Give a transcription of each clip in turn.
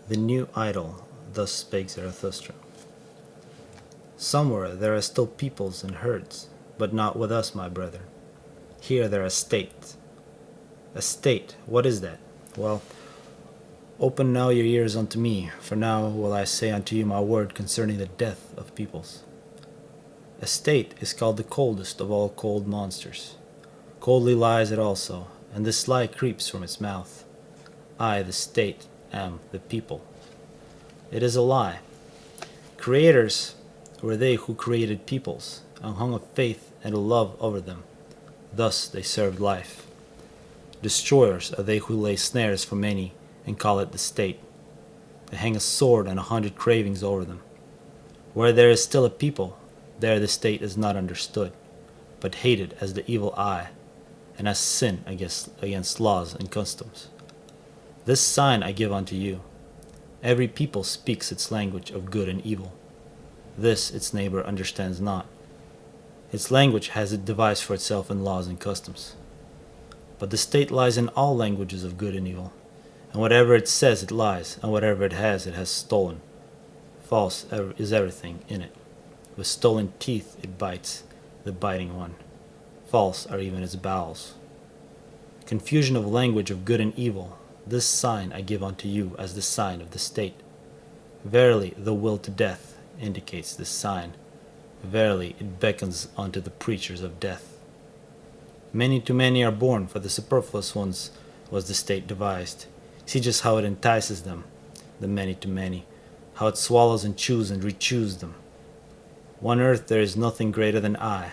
The new idol, thus spake Zarathustra. Somewhere there are still peoples and herds, but not with us, my brethren. Here there are states. A state, what is that? Well, open now your ears unto me, for now will I say unto you my word concerning the death of peoples. A state is called the coldest of all cold monsters. Coldly lies it also, and this lie creeps from its mouth. I, the state, am the people. It is a lie. Creators were they who created peoples, and hung a faith and a love over them. Thus they served life. Destroyers are they who lay snares for many, and call it the state. They hang a sword and 100 cravings over them. Where there is still a people, there the state is not understood, but hated as the evil eye, and as sin against laws and customs. This sign I give unto you. Every people speaks its language of good and evil. This its neighbor understands not. Its language has it devised for itself in laws and customs. But the state lies in all languages of good and evil, and whatever it says it lies, and whatever it has stolen. False is everything in it. With stolen teeth it bites the biting one. False are even its bowels. Confusion of language of good and evil, this sign I give unto you as the sign of the state. Verily the will to death indicates this sign. Verily it beckons unto the preachers of death. Many to many are born, for the superfluous ones was the state devised. See just how it entices them, the many to many, how it swallows and chews and rechews them. On earth there is nothing greater than I.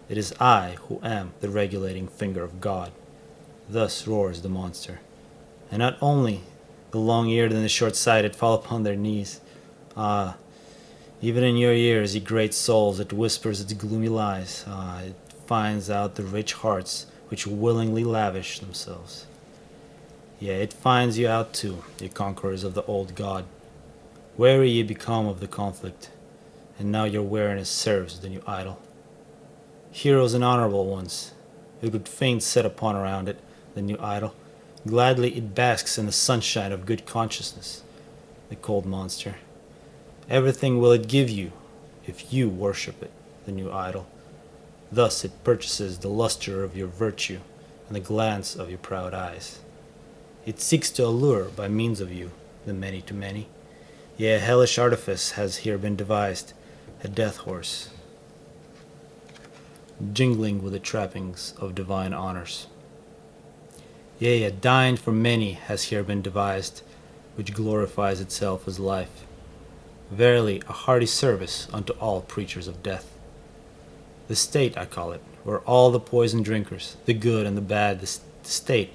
It is I who am the regulating finger of God. Thus roars the monster. And not only the long-eared and the short-sighted fall upon their knees. Ah, even in your ears, ye great souls, it whispers its gloomy lies. Ah, it finds out the rich hearts which willingly lavish themselves. Yea, it finds you out too, ye conquerors of the old God. Weary ye become of the conflict, and now your weariness serves the new idol. Heroes and honorable ones, it would fain set upon around it, the new idol. Gladly it basks in the sunshine of good consciousness, the cold monster. Everything will it give you if you worship it, the new idol. Thus it purchases the luster of your virtue and the glance of your proud eyes. It seeks to allure by means of you the many to many. Yea, a hellish artifice has here been devised, a death horse, jingling with the trappings of divine honors. Yea, a dying for many has here been devised, which glorifies itself as life. Verily, a hearty service unto all preachers of death. The state, I call it, where all the poison drinkers, the good and the bad, the state,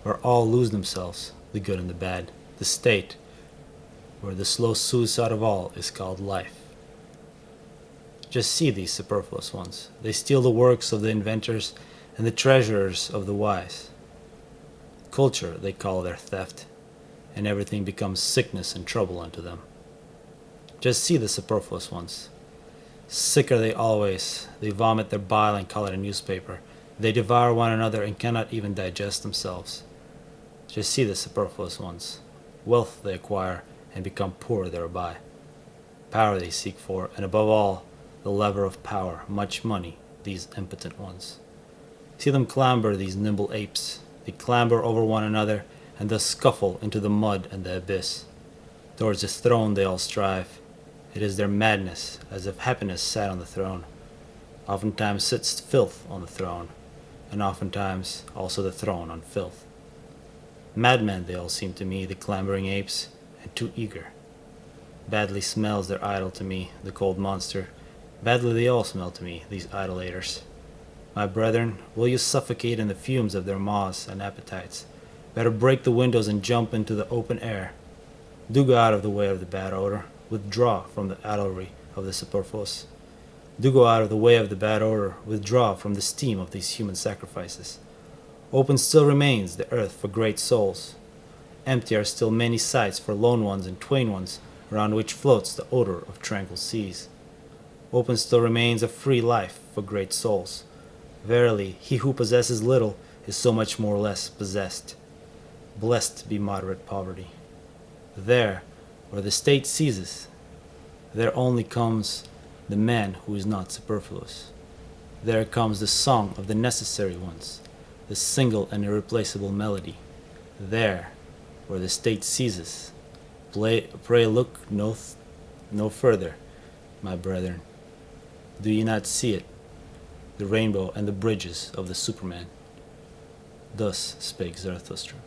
where all lose themselves, the good and the bad, the state, where the slow suicide of all is called life. Just see these superfluous ones. They steal the works of the inventors and the treasurers of the wise. Culture they call their theft, and everything becomes sickness and trouble unto them. Just see the superfluous ones. Sick are they always. They vomit their bile and call it a newspaper. They devour one another and cannot even digest themselves. Just see the superfluous ones. Wealth they acquire and become poor thereby. Power they seek for, and above all, the lever of power, much money, these impotent ones. See them clamber, these nimble apes. They clamber over one another, and thus scuffle into the mud and the abyss. Towards the throne they all strive. It is their madness, as if happiness sat on the throne. Oftentimes sits filth on the throne, and oftentimes also the throne on filth. Madmen they all seem to me, the clambering apes, and too eager. Badly smells their idol to me, the cold monster. Badly they all smell to me, these idolaters. My brethren, will you suffocate in the fumes of their maws and appetites? Better break the windows and jump into the open air. Do go out of the way of the bad odor. Withdraw from the idolatry of the superfluous. Do go out of the way of the bad odor. Withdraw from the steam of these human sacrifices. Open still remains the earth for great souls. Empty are still many sites for lone ones and twain ones, around which floats the odor of tranquil seas. Open still remains a free life for great souls. Verily, he who possesses little is so much more less possessed. Blessed be moderate poverty. There, where the state ceases, there only comes the man who is not superfluous. There comes the song of the necessary ones, the single and irreplaceable melody. There, where the state ceases, pray look no further, my brethren. Do ye not see it, the rainbow and the bridges of the Superman? Thus spake Zarathustra.